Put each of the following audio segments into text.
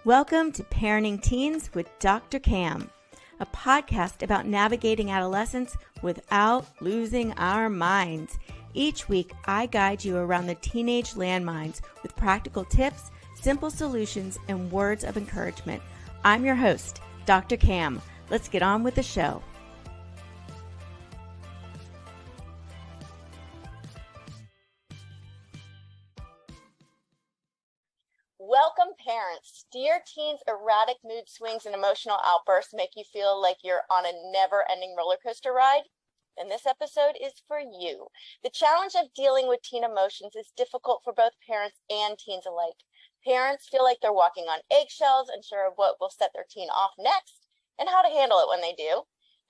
Welcome to Parenting Teens with Dr. Cam, a podcast about navigating adolescence without losing our minds. Each week, I guide you around the teenage landmines with practical tips, simple solutions, and words of encouragement. I'm your host, Dr. Cam. Let's get on with the show. Welcome, parents. Do your teens' erratic mood swings and emotional outbursts make you feel like you're on a never-ending roller coaster ride? Then this episode is for you. The challenge of dealing with teen emotions is difficult for both parents and teens alike. Parents feel like they're walking on eggshells, unsure of what will set their teen off next and how to handle it when they do.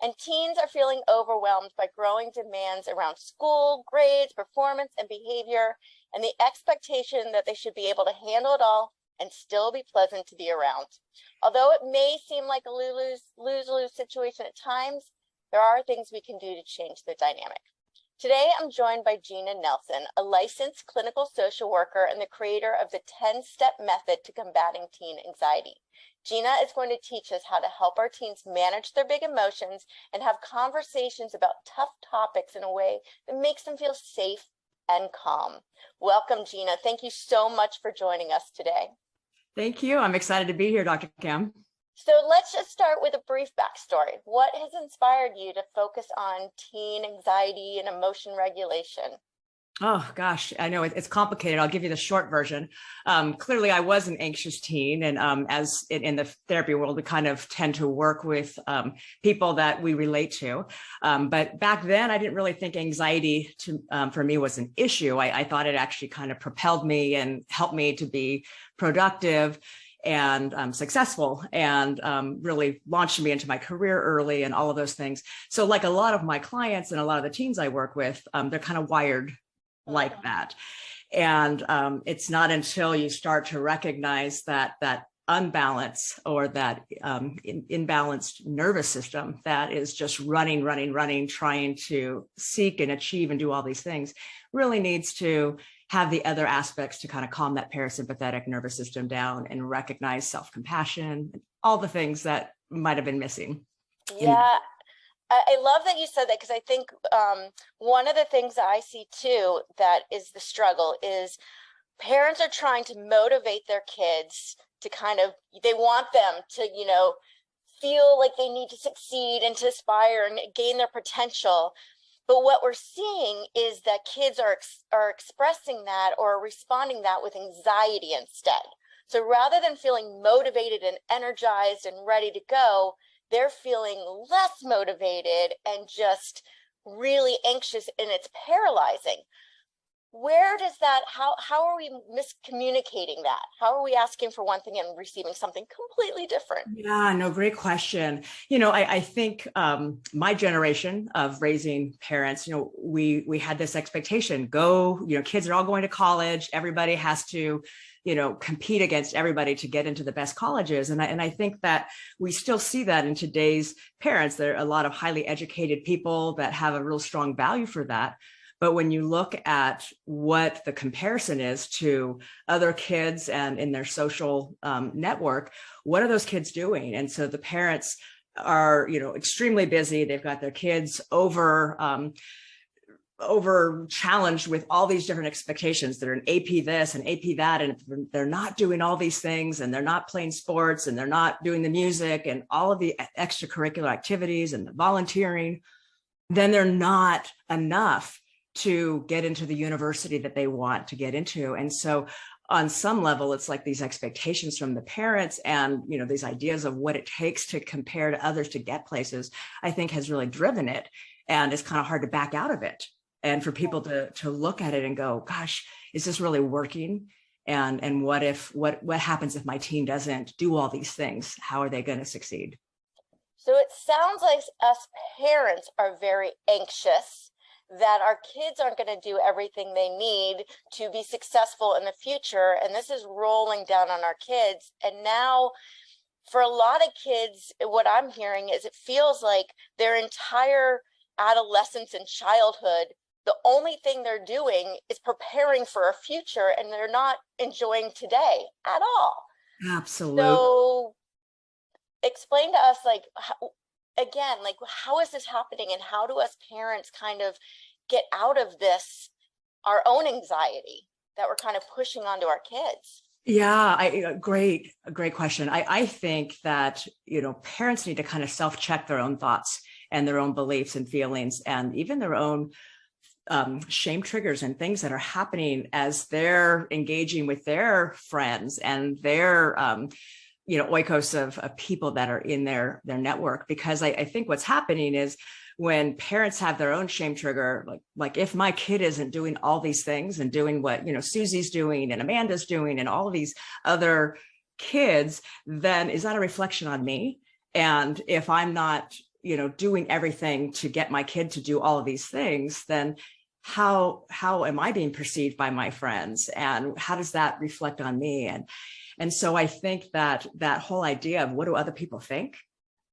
And teens are feeling overwhelmed by growing demands around school, grades, performance, and behavior, and the expectation that they should be able to handle it all and still be pleasant to be around. Although it may seem like a lose-lose situation at times, there are things we can do to change the dynamic. Today, I'm joined by Gina Nelson, a licensed clinical social worker and the creator of the 10-step method to combating teen anxiety. Gina is going to teach us how to help our teens manage their big emotions and have conversations about tough topics in a way that makes them feel safe and calm. Welcome, Gina. Thank you so much for joining us today. Thank you. I'm excited to be here, Dr. Cam. So let's just start with a brief backstory. What has inspired you to focus on teen anxiety and emotion regulation? Oh, gosh, I know it's complicated. I'll give you the short version. Clearly, I was an anxious teen. And as in the therapy world, we kind of tend to work with people that we relate to. But back then, I didn't really think anxiety for me was an issue. I thought it actually kind of propelled me and helped me to be productive and successful and really launched me into my career early and all of those things. So like a lot of my clients and a lot of the teens I work with, they're kind of wired like that. And it's not until you start to recognize that unbalance or that imbalanced nervous system that is just running, trying to seek and achieve and do all these things really needs to have the other aspects to kind of calm that parasympathetic nervous system down and recognize self-compassion, all the things that might have been missing. Yeah. I love that you said that, because I think one of the things that I see too that is the struggle is parents are trying to motivate their kids to they want them to, feel like they need to succeed and to aspire and gain their potential. But what we're seeing is that kids are expressing that or responding that with anxiety instead. So rather than feeling motivated and energized and ready to go, they're feeling less motivated and just really anxious, and it's paralyzing. Where does that, how are we miscommunicating that? How are we asking for one thing and receiving something completely different? Yeah, no, great question. I think my generation of raising parents, we had this expectation, kids are all going to college. Everybody has to compete against everybody to get into the best colleges. And I think that we still see that in today's parents. There are a lot of highly educated people that have a real strong value for that. But when you look at what the comparison is to other kids and in their social network, what are those kids doing? And so the parents are, extremely busy. They've got their kids over challenged with all these different expectations. They're an AP this and AP that, and they're not doing all these things, and they're not playing sports, and they're not doing the music and all of the extracurricular activities and the volunteering, then they're not enough to get into the university that they want to get into. And so on some level, it's like these expectations from the parents and, these ideas of what it takes to compare to others to get places, I think has really driven it. And it's kind of hard to back out of it. And for people to look at it and go, gosh, is this really working? And what happens if my teen doesn't do all these things? How are they going to succeed? So it sounds like us parents are very anxious that our kids aren't going to do everything they need to be successful in the future. And this is rolling down on our kids. And now for a lot of kids, what I'm hearing is it feels like their entire adolescence and childhood, the only thing they're doing is preparing for a future, and they're not enjoying today at all. Absolutely. So explain to us, like, again, like, how is this happening, and how do us parents kind of get out of this, our own anxiety that we're kind of pushing onto our kids? Yeah, a great question. I think that, parents need to kind of self-check their own thoughts and their own beliefs and feelings, and even their own shame triggers and things that are happening as they're engaging with their friends and their oikos of people that are in their network. Because I think what's happening is when parents have their own shame trigger, like if my kid isn't doing all these things and doing what Susie's doing and Amanda's doing and all of these other kids, then is that a reflection on me? And if I'm not doing everything to get my kid to do all of these things, then how am I being perceived by my friends, and how does that reflect on me? And so I think that whole idea of what do other people think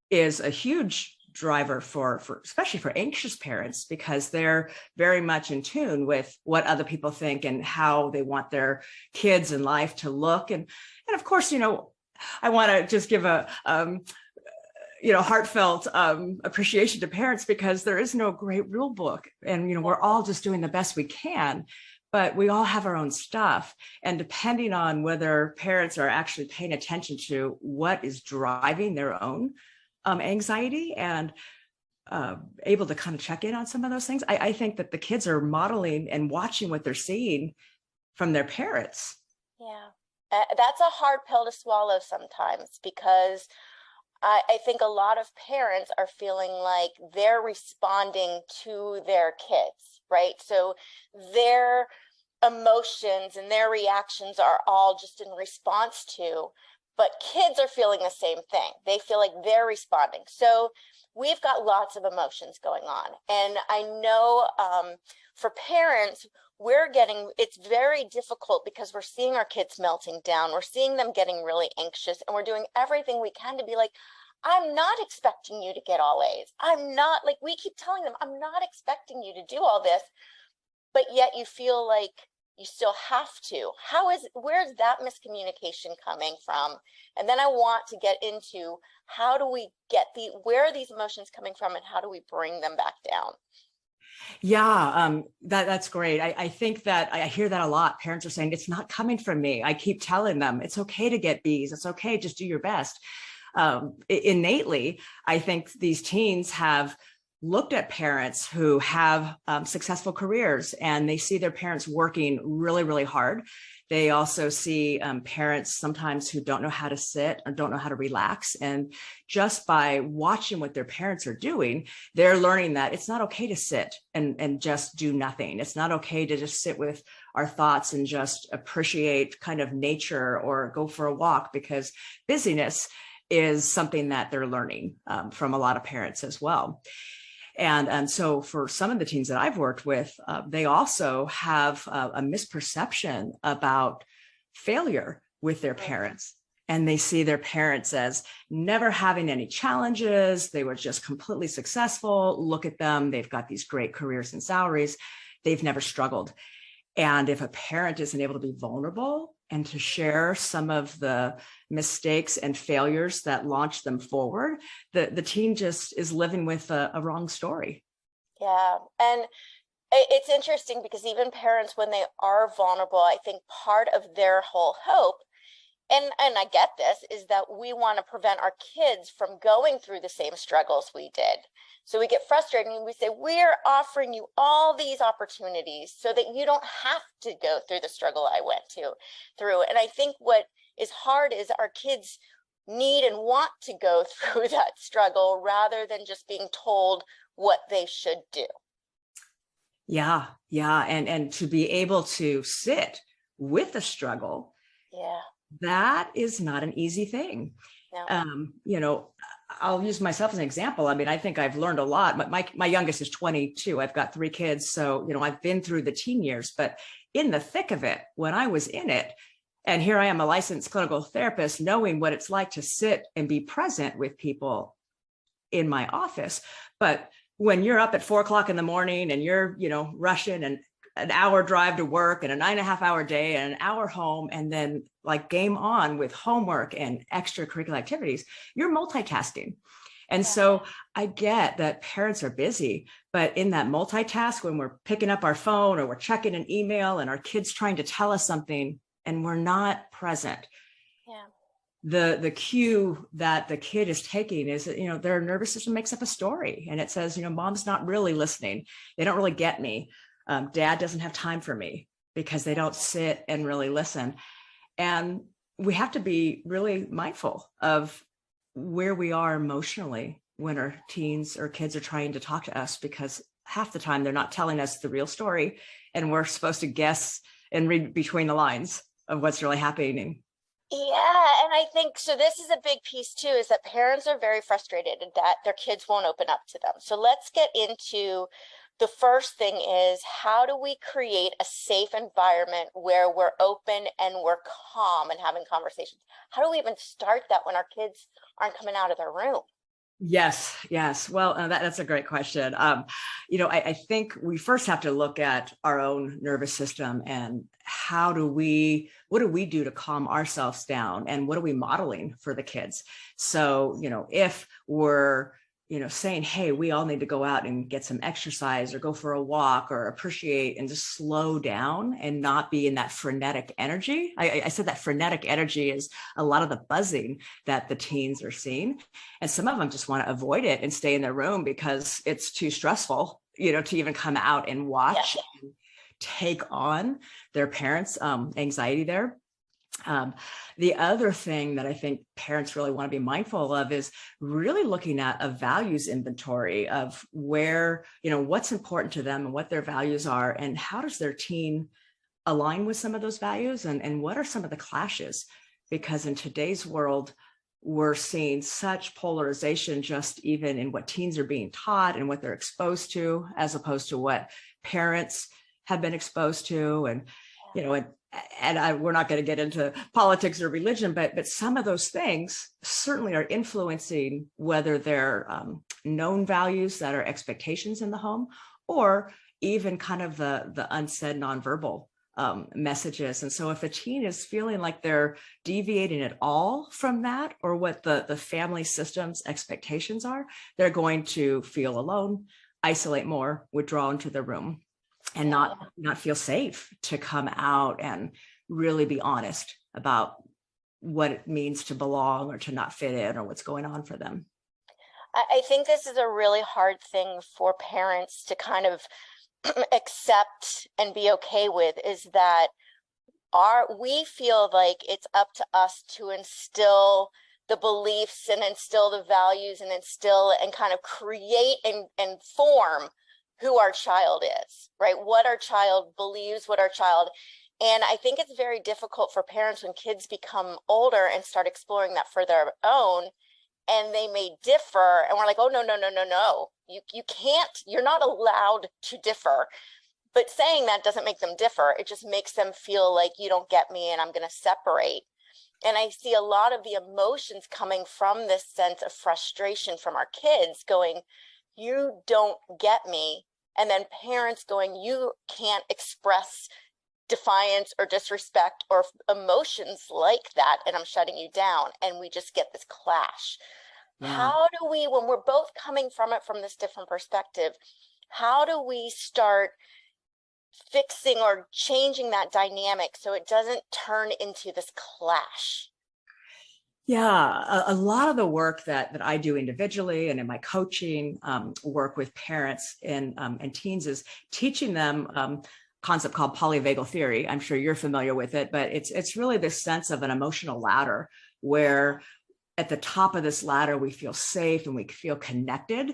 is a huge driver for especially for anxious parents, because they're very much in tune with what other people think and how they want their kids in life to look. And of course, I want to just give a heartfelt appreciation to parents, because there is no great rule book, and we're all just doing the best we can, but we all have our own stuff. And depending on whether parents are actually paying attention to what is driving their own anxiety and able to kind of check in on some of those things, I think that the kids are modeling and watching what they're seeing from their parents. Yeah, that's a hard pill to swallow sometimes, because I think a lot of parents are feeling like they're responding to their kids, right? So their emotions and their reactions are all just in response to, but kids are feeling the same thing. They feel like they're responding. So we've got lots of emotions going on. And I know for parents, it's very difficult, because we're seeing our kids melting down. We're seeing them getting really anxious, and we're doing everything we can to be like, I'm not expecting you to get all A's. I'm not, like, we keep telling them, I'm not expecting you to do all this, but yet you feel like you still have to. Where's that miscommunication coming from? And then I want to get into, how do we where are these emotions coming from, and how do we bring them back down? Yeah, that's great. I think that I hear that a lot. Parents are saying, it's not coming from me. I keep telling them it's okay to get B's. It's okay. Just do your best. Innately, I think these teens have looked at parents who have successful careers, and they see their parents working really, really hard. They also see parents sometimes who don't know how to sit or don't know how to relax. And just by watching what their parents are doing, they're learning that it's not okay to sit and just do nothing. It's not okay to just sit with our thoughts and just appreciate kind of nature or go for a walk, because busyness is something that they're learning from a lot of parents as well. And so for some of the teens that I've worked with, they also have a misperception about failure with their parents. And they see their parents as never having any challenges. They were just completely successful. Look at them. They've got these great careers and salaries. They've never struggled. And if a parent isn't able to be vulnerable and to share some of the mistakes and failures that launch them forward, the teen just is living with a wrong story. Yeah. And it's interesting, because even parents, when they are vulnerable, I think part of their whole hope, and I get this, is that we want to prevent our kids from going through the same struggles we did. So we get frustrated and we say, we're offering you all these opportunities so that you don't have to go through the struggle I went through. And I think what is hard is our kids need and want to go through that struggle, rather than just being told what they should do. Yeah. And to be able to sit with the struggle. Yeah. That is not an easy thing. No. I'll use myself as an example. I mean, I think I've learned a lot. My youngest is 22. I've got 3 kids. So, I've been through the teen years, but in the thick of it, when I was in it, and here I am, a licensed clinical therapist, knowing what it's like to sit and be present with people in my office. But when you're up at 4 o'clock in the morning and you're, rushing and an hour drive to work and a 9.5 hour day and an hour home, and then like game on with homework and extracurricular activities, you're multitasking. And so I get that parents are busy, but in that multitask, when we're picking up our phone or we're checking an email and our kid's trying to tell us something and we're not present, the cue that the kid is taking is that, their nervous system makes up a story and it says, mom's not really listening. They don't really get me. Dad doesn't have time for me, because they don't sit and really listen. And we have to be really mindful of where we are emotionally when our teens or kids are trying to talk to us, because half the time they're not telling us the real story and we're supposed to guess and read between the lines of what's really happening. Yeah, and I think so. This is a big piece too, is that parents are very frustrated that their kids won't open up to them. So let's get into the first thing is, how do we create a safe environment where we're open and we're calm and having conversations? How do we even start that when our kids aren't coming out of their room? Yes. Well, that's a great question. I think we first have to look at our own nervous system and what do we do to calm ourselves down, and what are we modeling for the kids? So, if we're saying, hey, we all need to go out and get some exercise or go for a walk or appreciate and just slow down and not be in that frenetic energy. I said that frenetic energy is a lot of the buzzing that the teens are seeing. And some of them just want to avoid it and stay in their room because it's too stressful, to even come out and watch and take on their parents' anxiety there. The other thing that I think parents really want to be mindful of is really looking at a values inventory of where, what's important to them and what their values are, and how does their teen align with some of those values, and what are some of the clashes? Because in today's world, we're seeing such polarization just even in what teens are being taught and what they're exposed to, as opposed to what parents have been exposed to. And, we're not going to get into politics or religion, but some of those things certainly are influencing whether they're known values that are expectations in the home, or even kind of the unsaid nonverbal messages. And so if a teen is feeling like they're deviating at all from that, or what the family system's expectations are, they're going to feel alone, isolate more, withdraw into the room, and not feel safe to come out and really be honest about what it means to belong or to not fit in, or what's going on for them. I think this is a really hard thing for parents to kind of accept and be okay with, is that we feel like it's up to us to instill the beliefs and instill the values and instill and kind of create and form who our child is, right? What our child believes, what our child, and I think it's very difficult for parents when kids become older and start exploring that for their own, and they may differ, and we're like, oh, no, you can't, you're not allowed to differ. But saying that doesn't make them differ. It just makes them feel like you don't get me and I'm going to separate. And I see a lot of the emotions coming from this sense of frustration from our kids going, you don't get me. And then parents going, you can't express defiance or disrespect or emotions like that, and I'm shutting you down. And we just get this clash. Yeah. How do we, when we're both coming from it from this different perspective, how do we start fixing or changing that dynamic so it doesn't turn into this clash? Yeah, a lot of the work that I do individually and in my coaching work with parents and teens is teaching them a concept called polyvagal theory. I'm sure you're familiar with it, but it's really this sense of an emotional ladder where at the top of this ladder, we feel safe and we feel connected,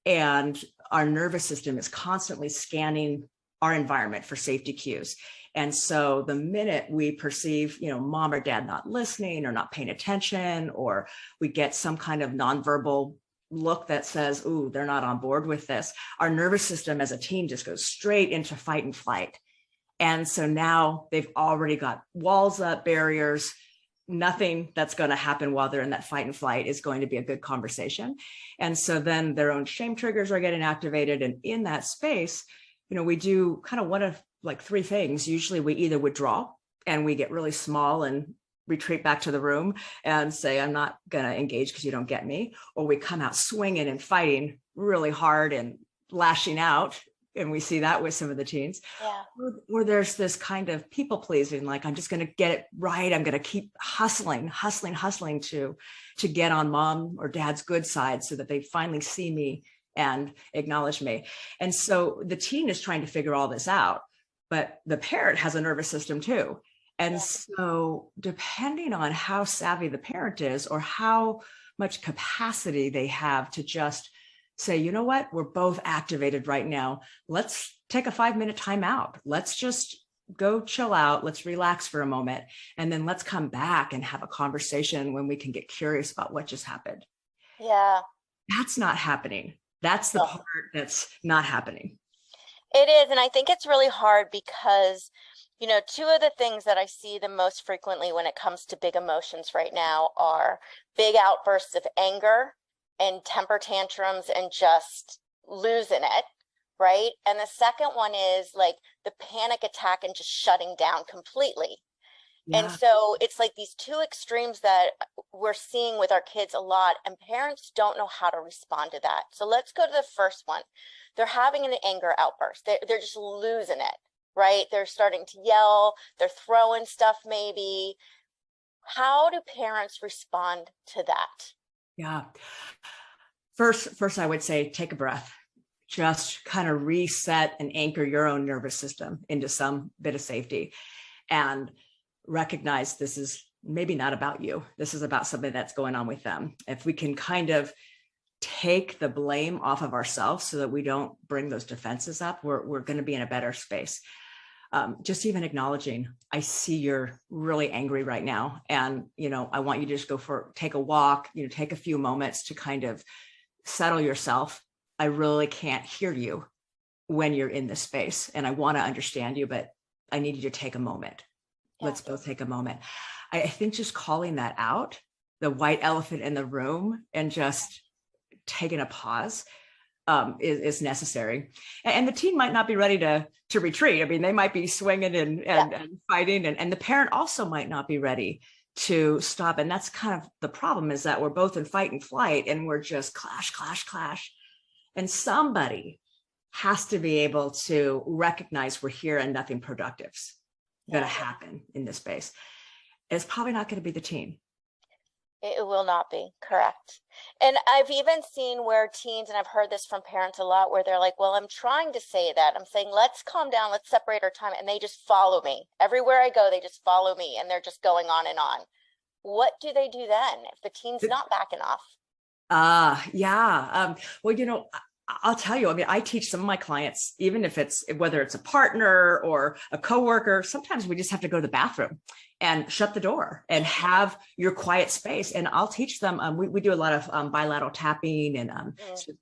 and our nervous system is constantly scanning our environment for safety cues. And so the minute we perceive, mom or dad not listening or not paying attention, or we get some kind of nonverbal look that says, ooh, they're not on board with this, our nervous system as a teen just goes straight into fight and flight. And so now they've already got walls up, barriers. Nothing that's going to happen while they're in that fight and flight is going to be a good conversation. And so then their own shame triggers are getting activated. And in that space, we do kind of want to like three things. Usually we either withdraw and we get really small and retreat back to the room and say, I'm not going to engage because you don't get me. Or we come out swinging and fighting really hard and lashing out. And we see that with some of the teens. Yeah. Or there's this kind of people pleasing, like, I'm just going to get it right. I'm going to keep hustling to get on mom or dad's good side so that they finally see me and acknowledge me. And so the teen is trying to figure all this out, but the parent has a nervous system too. And so depending on how savvy the parent is or how much capacity they have to just say, you know what, we're both activated right now. Let's take a 5-minute time out. Let's just go chill out. Let's relax for a moment. And then let's come back and have a conversation when we can get curious about what just happened. Yeah. That's not happening. That's the part that's not happening. It is. And I think it's really hard because, you know, two of the things that I see the most frequently when it comes to big emotions right now are big outbursts of anger and temper tantrums and just losing it, right? And the second one is like the panic attack and just shutting down completely. Yeah. And so it's like these two extremes that we're seeing with our kids a lot, and parents don't know how to respond to that. So let's go to the first one. They're having an anger outburst. They're just losing it, right? They're starting to yell. They're throwing stuff maybe. How do parents respond to that? Yeah. First, I would say take a breath. Just kind of reset and anchor your own nervous system into some bit of safety and recognize this is maybe not about you. This is about something that's going on with them. If we can kind of take the blame off of ourselves so that we don't bring those defenses up, we're going to be in a better space. Just even acknowledging, I see you're really angry right now. And, you know, I want you to just take a walk, you know, take a few moments to kind of settle yourself. I really can't hear you when you're in this space. And I want to understand you, but I need you to take a moment. Yeah. Let's both take a moment. I think just calling that out, the white elephant in the room, and just taking a pause is necessary. And the teen might not be ready to retreat. I mean, they might be swinging and fighting, and the parent also might not be ready to stop. And that's kind of the problem, is that we're both in fight and flight, and we're just clash. And somebody has to be able to recognize we're here and nothing productive's going to happen in this space. It's probably not going to be the teen. It will not be, correct. And I've even seen where teens, and I've heard this from parents a lot, where they're like, well, I'm trying to say that. I'm saying, let's calm down, let's separate our time. And they just follow me. Everywhere I go, they just follow me, and they're just going on and on. What do they do then if the teen's not backing off? Well, you know, I'll tell you, I mean, I teach some of my clients, even if whether it's a partner or a coworker, sometimes we just have to go to the bathroom and shut the door and have your quiet space. And I'll teach them, we do a lot of bilateral tapping, and I'm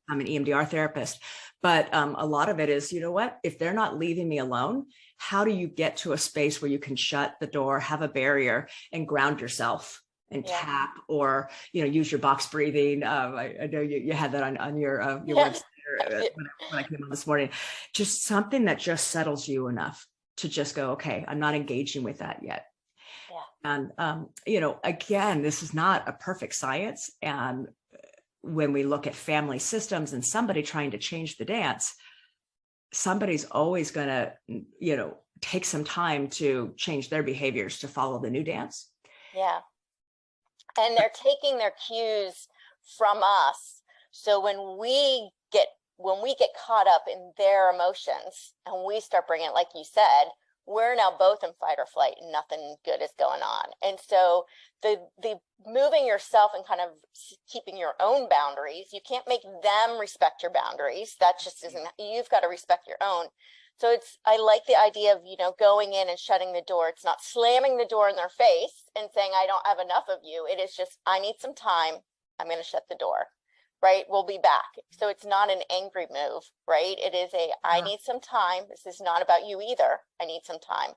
an EMDR therapist, but a lot of it is, you know what, if they're not leaving me alone, how do you get to a space where you can shut the door, have a barrier, and ground yourself? And tap, or, you know, use your box breathing. I know you had that on your website when I came on this morning. Just something that just settles you enough to just go, okay, I'm not engaging with that yet. Yeah. And, you know, again, this is not a perfect science. And when we look at family systems and somebody trying to change the dance, somebody's always going to, you know, take some time to change their behaviors to follow the new dance. Yeah. And they're taking their cues from us. So when we get caught up in their emotions and we start bringing it, like you said, we're now both in fight or flight and nothing good is going on. And so the moving yourself and kind of keeping your own boundaries, you can't make them respect your boundaries. That just isn't, you've got to respect your own. So I like the idea of, you know, going in and shutting the door. It's not slamming the door in their face and saying, I don't have enough of you. It is just, I need some time. I'm going to shut the door, right? We'll be back. So it's not an angry move, right? It is I need some time. This is not about you either. I need some time.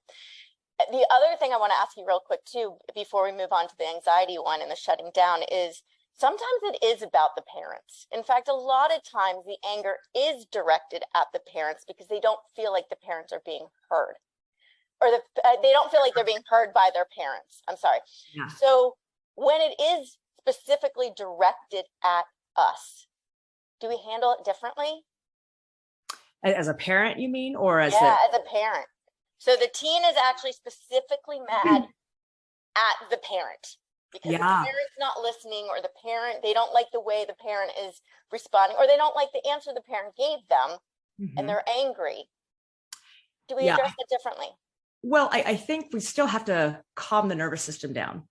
The other thing I want to ask you real quick too, before we move on to the anxiety one and the shutting down, is Sometimes it is about the parents. In fact, a lot of times the anger is directed at the parents because they don't feel like the parents are being heard, or they don't feel like they're being heard by their parents. I'm sorry. Yeah. So when it is specifically directed at us, do we handle it differently? As a parent, you mean, or as as a parent. So the teen is actually specifically mad at the parent because the parent's not listening, or the parent, they don't like the way the parent is responding, or they don't like the answer the parent gave them, and they're angry. Do we address it differently? Well, I think we still have to calm the nervous system down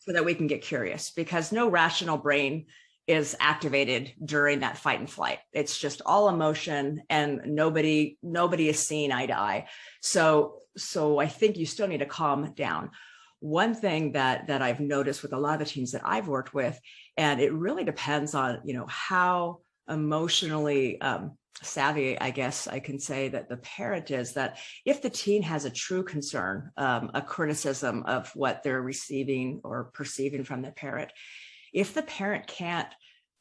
so that we can get curious, because no rational brain is activated during that fight and flight. It's just all emotion, and nobody is seeing eye to eye. So I think you still need to calm down. One thing that I've noticed with a lot of the teens that I've worked with, and it really depends on, how emotionally savvy, I guess I can say, that the parent is, that if the teen has a true concern, a criticism of what they're receiving or perceiving from the parent, if the parent can't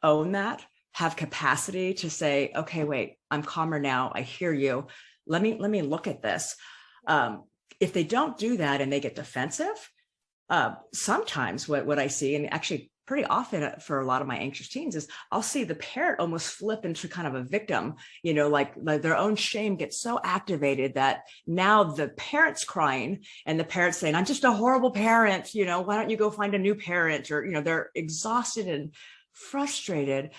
own that, have capacity to say, okay, wait, I'm calmer now, I hear you, let me look at this. If they don't do that and they get defensive, sometimes what I see, and actually pretty often for a lot of my anxious teens, is I'll see the parent almost flip into kind of a victim, like their own shame gets so activated that now the parent's crying, and the parent's saying, I'm just a horrible parent, why don't you go find a new parent? Or, they're exhausted and frustrated.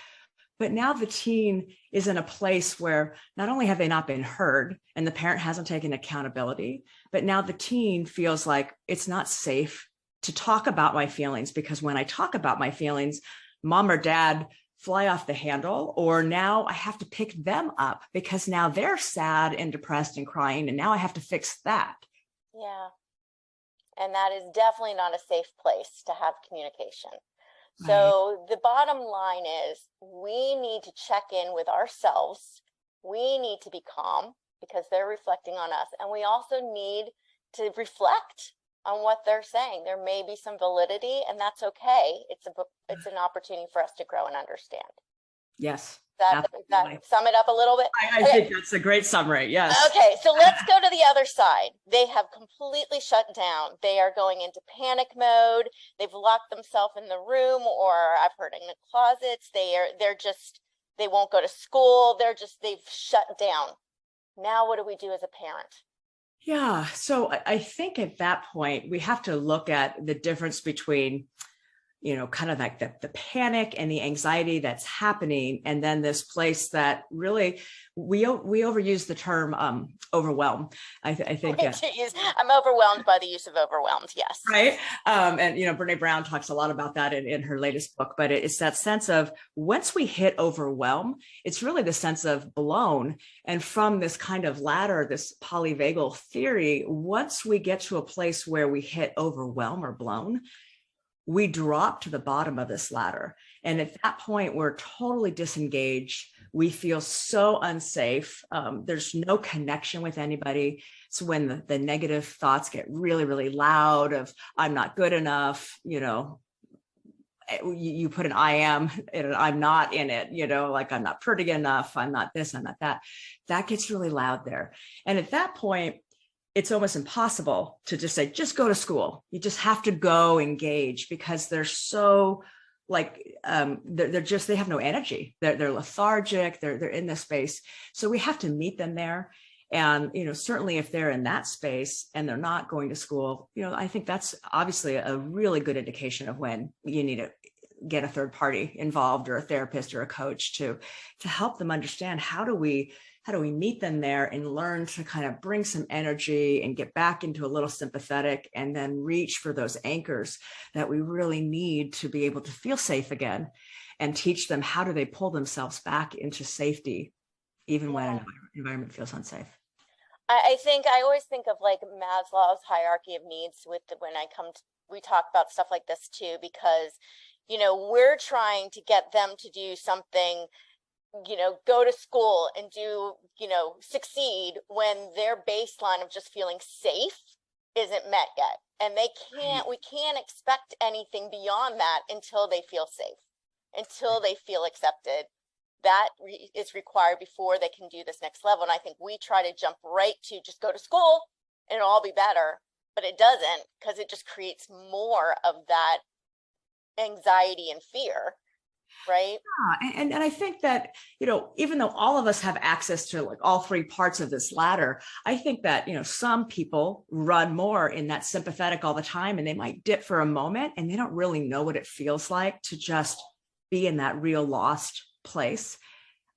But now the teen is in a place where not only have they not been heard and the parent hasn't taken accountability, but now the teen feels like it's not safe to talk about my feelings, because when I talk about my feelings, mom or dad fly off the handle, or now I have to pick them up because now they're sad and depressed and crying, and now I have to fix that. Yeah. And that is definitely not a safe place to have communication. Right. So the bottom line is, we need to check in with ourselves. We need to be calm because they're reflecting on us. And we also need to reflect on what they're saying. There may be some validity, and that's okay. It's an opportunity for us to grow and understand. Yes. That sum it up a little bit? I think that's a great summary. Yes. Okay, so let's go to the other side. They have completely shut down. They are going into panic mode. They've locked themselves in the room, or I've heard in the closets. They won't go to school. They've shut down. Now what do we do as a parent? Yeah. So I think at that point, we have to look at the difference between, kind of like the panic and the anxiety that's happening, and then this place that really we overuse the term overwhelm. I think I'm overwhelmed by the use of overwhelmed. Yes. Right. And Brene Brown talks a lot about that in her latest book. But it's that sense of, once we hit overwhelm, it's really the sense of blown. And from this kind of ladder, this polyvagal theory, once we get to a place where we hit overwhelm or blown, we drop to the bottom of this ladder. And at that point, we're totally disengaged. We feel so unsafe. There's no connection with anybody. So when the negative thoughts get really, really loud of, I'm not good enough, you put an I am and an I'm not in it, like I'm not pretty enough, I'm not this, I'm not that. That gets really loud there. And at that point, it's almost impossible to just say, just go to school. You just have to go engage, because they're so they have no energy. They're lethargic. They're in this space. So we have to meet them there. And, certainly if they're in that space and they're not going to school, I think that's obviously a really good indication of when you need to get a third party involved, or a therapist or a coach to help them understand, how do we meet them there and learn to kind of bring some energy and get back into a little sympathetic, and then reach for those anchors that we really need to be able to feel safe again, and teach them how do they pull themselves back into safety, even when an environment feels unsafe. I think I always think of like Maslow's hierarchy of needs we talk about stuff like this too, because, we're trying to get them to do something, go to school and do, succeed, when their baseline of just feeling safe isn't met yet. And we can't expect anything beyond that until they feel safe. until they feel accepted. That is required before they can do this next level. And I think we try to jump right to just go to school and it'll all be better, but it doesn't, because it just creates more of that anxiety and fear. Right. Yeah, and I think that, even though all of us have access to like all three parts of this ladder, I think that, some people run more in that sympathetic all the time, and they might dip for a moment and they don't really know what it feels like to just be in that real lost place.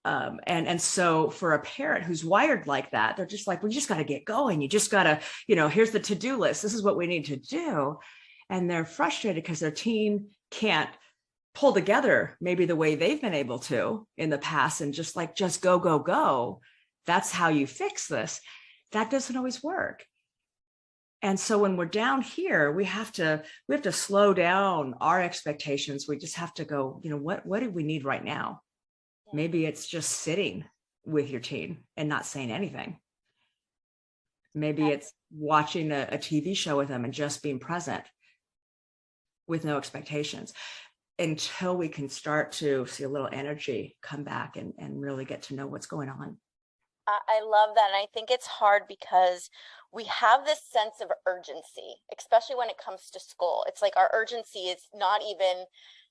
And so for a parent who's wired like that, they're just like, we just got to get going. You just got to, here's the to-do list. This is what we need to do. And they're frustrated because their teen can't pull together maybe the way they've been able to in the past, and just go, go, go. That's how you fix this. That doesn't always work. And so when we're down here, we have to slow down our expectations. We just have to go, what do we need right now? Maybe it's just sitting with your teen and not saying anything. Maybe it's watching a TV show with them and just being present with no expectations, until we can start to see a little energy come back and really get to know what's going on. I love that. And I think it's hard because we have this sense of urgency, especially when it comes to school. It's like our urgency is not even,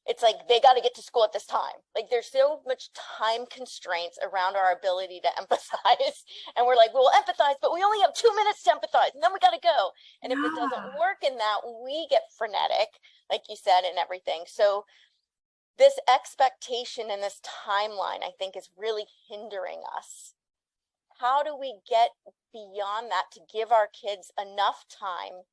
it's like they got to get to school at this time. Like there's so much time constraints around our ability to empathize. And we're like, we'll empathize, but we only have 2 minutes to empathize and then we got to go. And if it doesn't work in that, we get frenetic, like you said, and everything. So this expectation and this timeline, I think, is really hindering us. How do we get beyond that to give our kids enough time?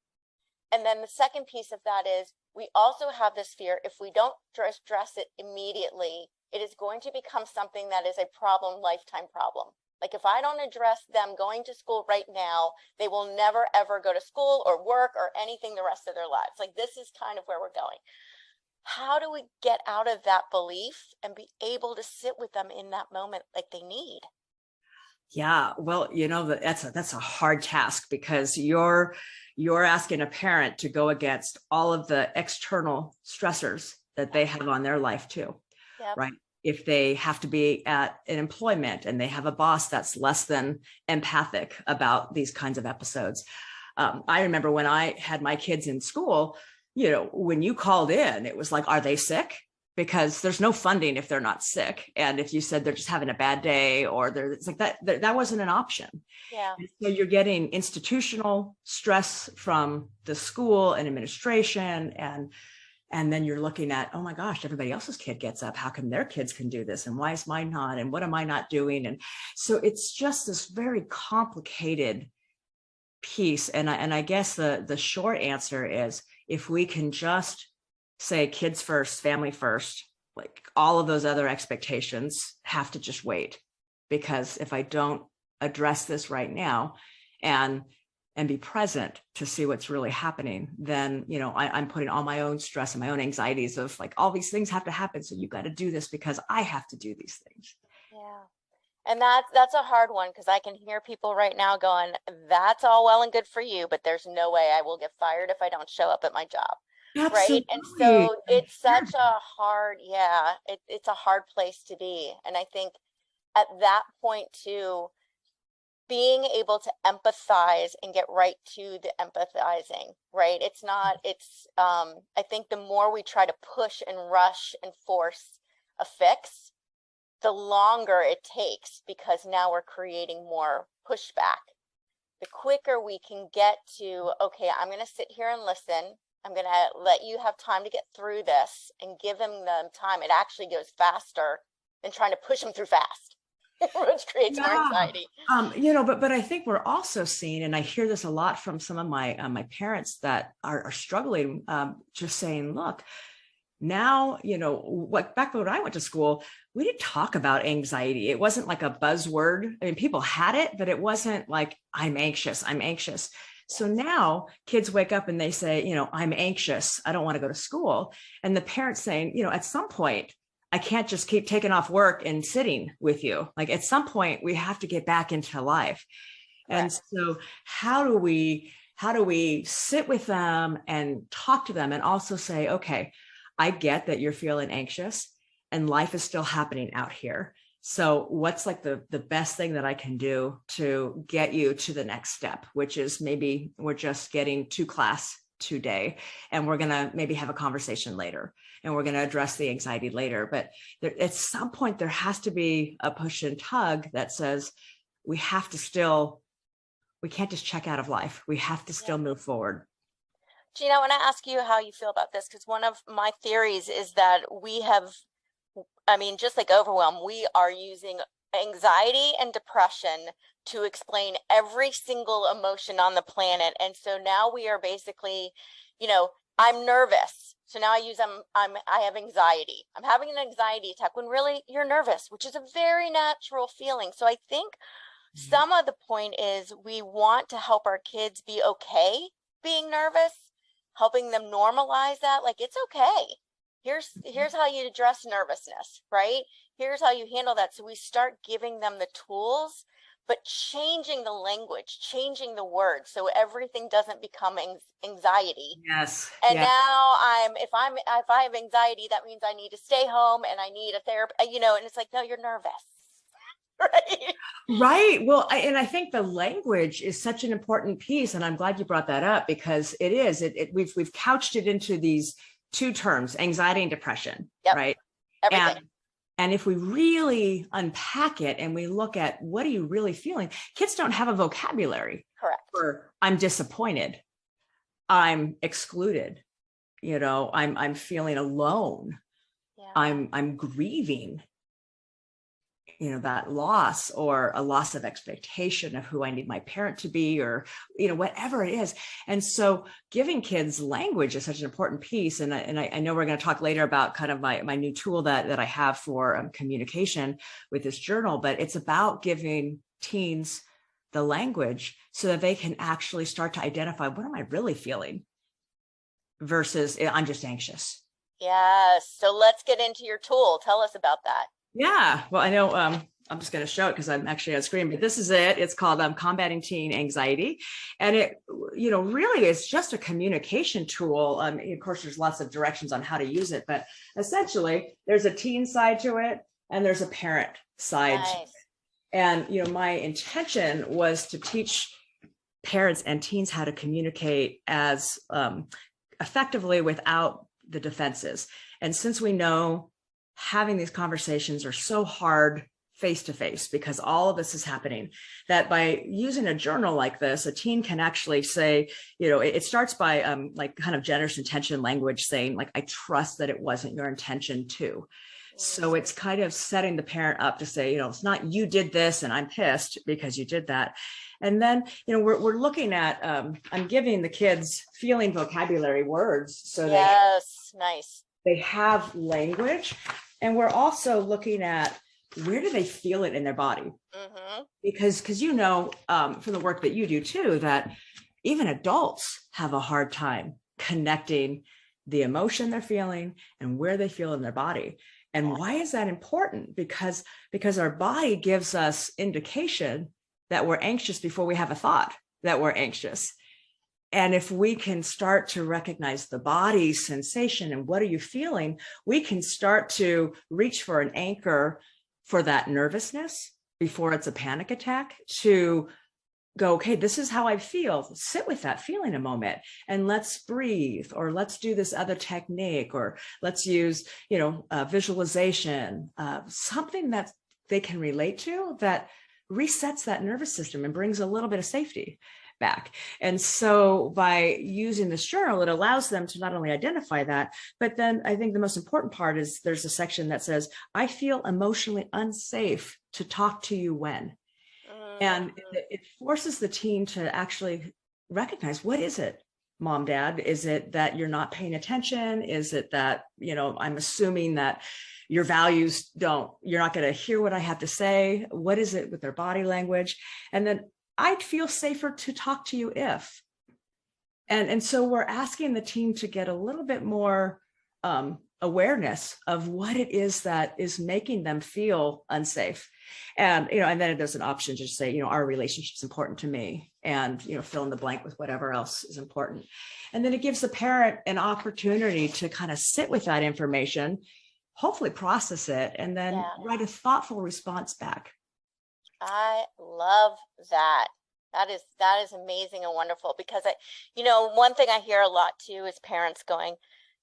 And then the second piece of that is we also have this fear, if we don't address it immediately, it is going to become something that is a problem, lifetime problem. Like if I don't address them going to school right now, they will never, ever go to school or work or anything the rest of their lives. Like this is kind of where we're going. How do we get out of that belief and be able to sit with them in that moment like they need? Yeah, well, that's a hard task, because you're asking a parent to go against all of the external stressors that they have on their life too. Yep. Right? If they have to be at an employment and they have a boss that's less than empathic about these kinds of episodes. I remember when I had my kids in school, when you called in, it was like, are they sick? Because there's no funding if they're not sick. And if you said they're just having a bad day, or it's like that wasn't an option. Yeah. And so you're getting institutional stress from the school and administration. And then you're looking at, oh my gosh, everybody else's kid gets up. How come their kids can do this? And why is mine not? And what am I not doing? And so it's just this very complicated piece. And I guess the short answer is, if we can just say kids first, family first, like all of those other expectations have to just wait. Because if I don't address this right now and be present to see what's really happening, then, I'm putting all my own stress and my own anxieties of like, all these things have to happen. So you got to do this because I have to do these things. Yeah. And that's a hard one, because I can hear people right now going, that's all well and good for you, but there's no way I will get fired if I don't show up at my job. Absolutely. Right. And so it's such a hard, it's a hard place to be. And I think at that point too, being able to empathize and get right to the empathizing, right? I think the more we try to push and rush and force a fix, the longer it takes, because now we're creating more pushback. The quicker we can get to, okay, I'm going to sit here and listen. I'm going to let you have time to get through this and give them time. It actually goes faster than trying to push them through fast, which creates more anxiety. But I think we're also seeing, and I hear this a lot from some of my parents that are struggling, just saying, look, now, back when I went to school, we didn't talk about anxiety. It wasn't like a buzzword. I mean, people had it, but it wasn't like, I'm anxious. So now kids wake up and they say, I'm anxious. I don't want to go to school. And the parents saying, at some point, I can't just keep taking off work and sitting with you. Like at some point we have to get back into life. Right. And so how do we sit with them and talk to them and also say, okay, I get that you're feeling anxious, and life is still happening out here. So what's like the best thing that I can do to get you to the next step, which is maybe we're just getting to class today, and we're going to maybe have a conversation later, and we're going to address the anxiety later. But there, at some point, there has to be a push and tug that says we can't just check out of life. We have to still move forward. Gina, I want to ask you how you feel about this, because one of my theories is that just like overwhelm, we are using anxiety and depression to explain every single emotion on the planet. And so now we are basically, I'm nervous. So now I have anxiety. I'm having an anxiety attack when really you're nervous, which is a very natural feeling. So I think some of the point is we want to help our kids be okay being nervous, helping them normalize that. Like, it's okay. Here's how you address nervousness, right? Here's how you handle that. So we start giving them the tools, but changing the language, changing the words, so everything doesn't become anxiety. Yes. And now if I have anxiety, that means I need to stay home and I need a therapist, and it's like, no, you're nervous. Right. Right. Well, and I think the language is such an important piece, and I'm glad you brought that up, because it is. We've couched it into these two terms, anxiety and depression. Yep. Right. Everything. And if we really unpack it and we look at what are you really feeling, kids don't have a vocabulary. Correct. For I'm disappointed, I'm excluded, I'm feeling alone, Yeah. I'm grieving, that loss, or a loss of expectation of who I need my parent to be, or, whatever it is. And so giving kids language is such an important piece. And I know we're going to talk later about kind of my new tool that I have for communication with this journal, but it's about giving teens the language so that they can actually start to identify, what am I really feeling versus I'm just anxious. Yes. So let's get into your tool. Tell us about that. Yeah, well, I know I'm just going to show it because I'm actually on screen, but this is it. It's called Combating Teen Anxiety. And it, really is just a communication tool. Of course, there's lots of directions on how to use it, but essentially there's a teen side to it and there's a parent side. Nice. And, my intention was to teach parents and teens how to communicate as effectively without the defenses. And since we know having these conversations are so hard face to face, because all of this is happening, that by using a journal like this, a teen can actually say, it starts by like kind of generous intention language, saying like, I trust that it wasn't your intention to. So it's kind of setting the parent up to say, it's not you did this and I'm pissed because you did that. And then, we're looking at, I'm giving the kids feeling vocabulary words. So nice. They have language. And we're also looking at where do they feel it in their body? Mm-hmm. Because from the work that you do too, that even adults have a hard time connecting the emotion they're feeling and where they feel in their body. And why is that important? Because our body gives us indication that we're anxious before we have a thought that we're anxious. And if we can start to recognize the body sensation and what are you feeling, we can start to reach for an anchor for that nervousness before it's a panic attack, to go, okay, this is how I feel. Sit with that feeling a moment and let's breathe, or let's do this other technique, or let's use, visualization, something that they can relate to that resets that nervous system and brings a little bit of safety back. And so by using this journal, it allows them to not only identify that, but then I think the most important part is there's a section that says, I feel emotionally unsafe to talk to you when. And it forces the teen to actually recognize, what is it, mom, dad? Is it that you're not paying attention? Is it that, I'm assuming that your values you're not going to hear what I have to say? What is it with their body language? And then I'd feel safer to talk to you if. And so we're asking the teen to get a little bit more awareness of what it is that is making them feel unsafe. And, and then there's an option to say, our relationship's important to me, and, fill in the blank with whatever else is important. And then it gives the parent an opportunity to kind of sit with that information hopefully process it and then write a thoughtful response back. I love that. That is amazing and wonderful, because one thing I hear a lot too is parents going,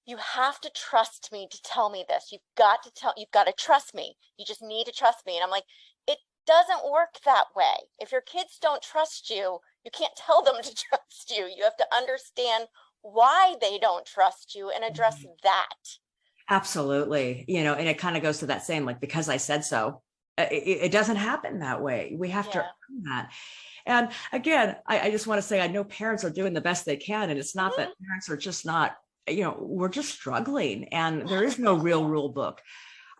you have to trust me to tell me this. You've got to trust me. You just need to trust me. And I'm like, it doesn't work that way. If your kids don't trust you, you can't tell them to trust you. You have to understand why they don't trust you and address that. Absolutely. And it kind of goes to that same, like, because I said so. It doesn't happen that way. We have to earn that. And again, I just want to say, I know parents are doing the best they can. And it's not that parents are just not, we're just struggling, and there is no real rule book.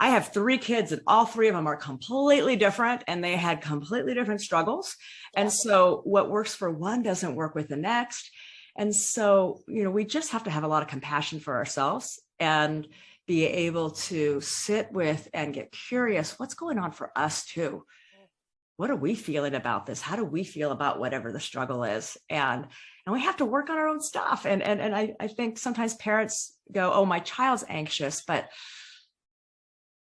I have 3 kids, and all 3 of them are completely different, and they had completely different struggles. And so what works for one doesn't work with the next. And so, we just have to have a lot of compassion for ourselves and be able to sit with and get curious, what's going on for us too? What are we feeling about this? How do we feel about whatever the struggle is? And we have to work on our own stuff. And I think sometimes parents go, oh, my child's anxious, but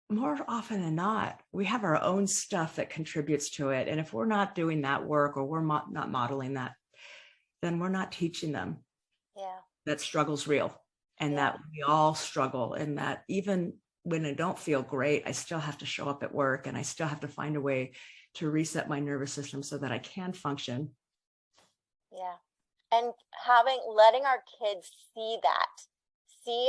more often than not, we have our own stuff that contributes to it. And if we're not doing that work, or we're not modeling that, then we're not teaching them that struggle's real, and that we all struggle, and that even when I don't feel great, I still have to show up at work, and I still have to find a way to reset my nervous system so that I can function. Yeah. And letting our kids see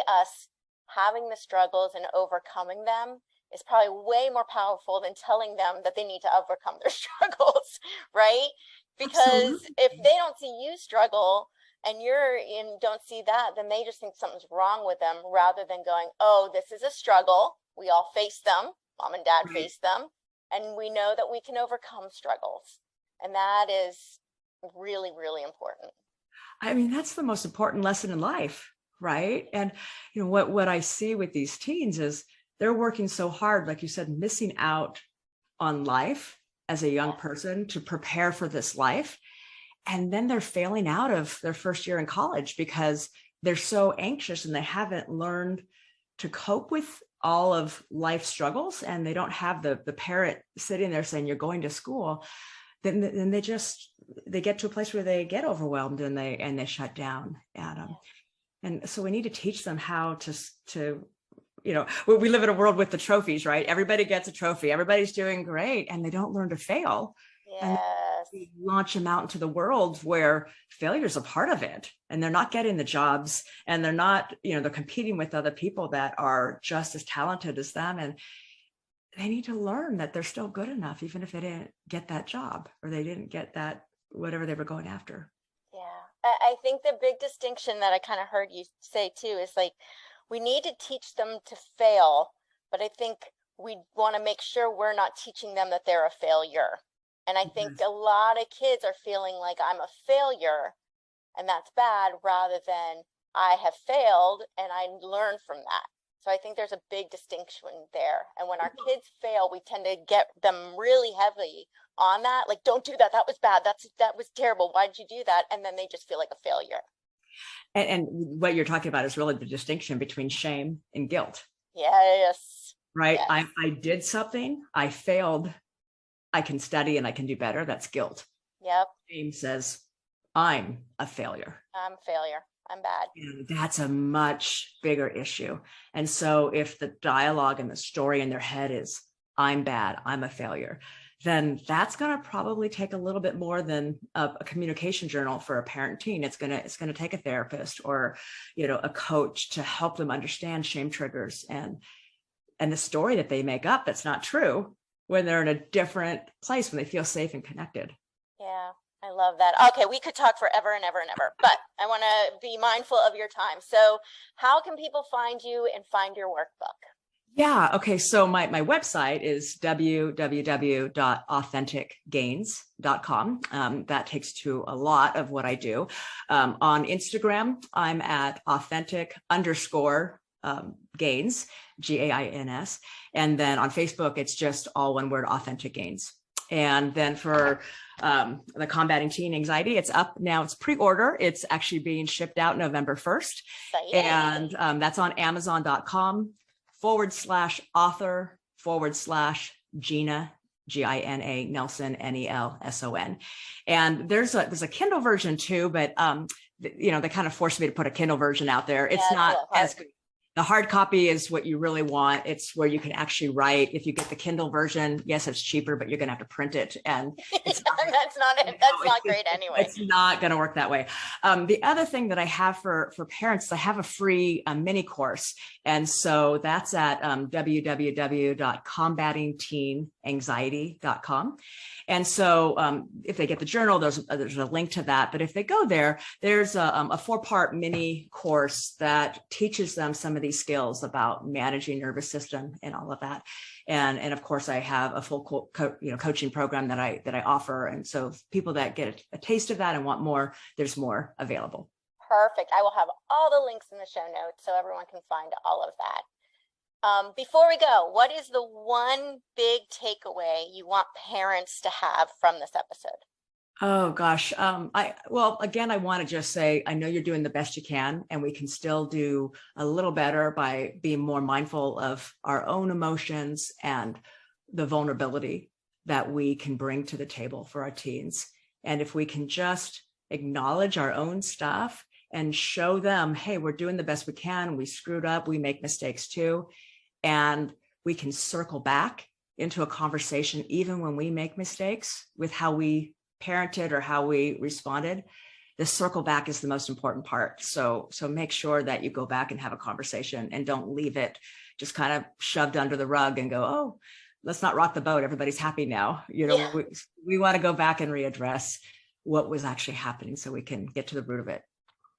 us having the struggles and overcoming them is probably way more powerful than telling them that they need to overcome their struggles, right? Because if they don't see you struggle and don't see that, then they just think something's wrong with them, rather than going, oh, this is a struggle. We all face them. Mom and dad face them. And we know that we can overcome struggles. And that is really, really important. I mean, that's the most important lesson in life, right? And what I see with these teens is they're working so hard, like you said, missing out on life as a young person to prepare for this life. And then they're failing out of their first year in college because they're so anxious and they haven't learned to cope with all of life's struggles, and they don't have the parent sitting there saying, you're going to school. Then they get to a place where they get overwhelmed and they shut down. And so we need to teach them how to we live in a world with the trophies, right? Everybody gets a trophy. Everybody's doing great, and they don't learn to fail. And we launch them out into the world where failure is a part of it, and they're not getting the jobs, and they're not, they're competing with other people that are just as talented as them. And they need to learn that they're still good enough, even if they didn't get that job, or they didn't get that, whatever they were going after. Yeah. I think the big distinction that I kind of heard you say too is, like, we need to teach them to fail, but I think we want to make sure we're not teaching them that they're a failure. And I think a lot of kids are feeling like, I'm a failure, and that's bad, rather than I have failed and I learn from that. So I think there's a big distinction there. And when our kids fail, we tend to get them really heavy on that. Like, don't do that. That was bad. That was terrible. Why did you do that? And then they just feel like a failure. And what you're talking about is really the distinction between shame and guilt. Yes. Right. Yes. I did something. I failed. I can study and I can do better. That's guilt. Yep. Shame says, I'm a failure. I'm a failure. I'm bad. And that's a much bigger issue. And so if the dialogue and the story in their head is, I'm bad, I'm a failure, then that's going to probably take a little bit more than a communication journal for a parent teen. It's going to take a therapist or, a coach to help them understand shame triggers and the story that they make up that's not true when they're in a different place, when they feel safe and connected. Yeah. I love that. Okay, we could talk forever and ever and ever, but I want to be mindful of your time. So how can people find you and find your workbook? Yeah. Okay. So my website is www.authenticgains.com. That takes to a lot of what I do. On Instagram, I'm at authentic_gains, GAINS. And then on Facebook, it's just all one word, Authentic Gains. And then for the Combating Teen Anxiety, it's up now. It's pre-order. It's actually being shipped out November 1st. And that's on Amazon.com, /author/Gina, Gina Nelson, Nelson. And there's a Kindle version too, but they kind of forced me to put a Kindle version out there. It's not as good. The hard copy is what you really want. It's where you can actually write. If you get the Kindle version, yes, it's cheaper, but you're going to have to print it. And that's not it. That's not great anyway. It's not going to work that way. The other thing that I have for parents, I have a free mini course. And so that's at www.combatingteenanxiety.com. And so if they get the journal, there's a link to that. But if they go there, there's a 4-part mini course that teaches them some of these skills about managing nervous system and all of that. And of course, I have a full coaching program that I offer. And so people that get a taste of that and want more, there's more available. Perfect. I will have all the links in the show notes so everyone can find all of that. Before we go, what is the one big takeaway you want parents to have from this episode? Oh gosh. I want to just say, I know you're doing the best you can, and we can still do a little better by being more mindful of our own emotions and the vulnerability that we can bring to the table for our teens. And if we can just acknowledge our own stuff and show them, hey, we're doing the best we can. We screwed up. We make mistakes too. And we can circle back into a conversation, even when we make mistakes, with how we parented or how we responded. The circle back is the most important part. So make sure that you go back and have a conversation and don't leave it just kind of shoved under the rug and go, oh, let's not rock the boat. Everybody's happy now. We want to go back and readdress what was actually happening so we can get to the root of it.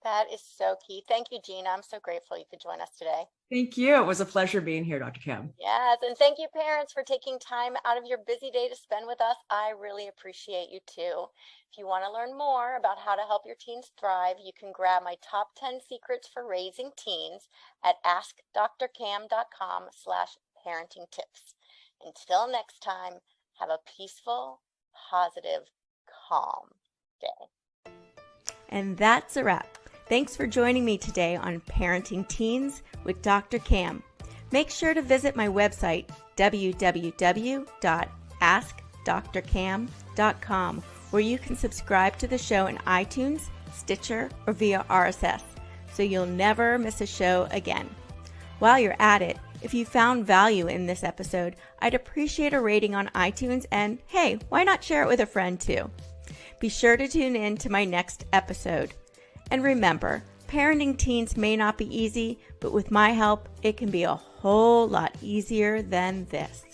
That is so key. Thank you, Gina. I'm so grateful you could join us today. Thank you. It was a pleasure being here, Dr. Kim. Yes, and thank you, parents, for taking time out of your busy day to spend with us. I really appreciate you too. If you want to learn more about how to help your teens thrive, you can grab my top 10 secrets for raising teens at askdrcam.com/parentingtips. Until next time, have a peaceful, positive, calm day. And that's a wrap. Thanks for joining me today on Parenting Teens with Dr. Cam. Make sure to visit my website, www.askdrcam.com, where you can subscribe to the show in iTunes, Stitcher, or via RSS, so you'll never miss a show again. While you're at it, if you found value in this episode, I'd appreciate a rating on iTunes, and hey, why not share it with a friend too? Be sure to tune in to my next episode. And remember, parenting teens may not be easy, but with my help, it can be a whole lot easier than this.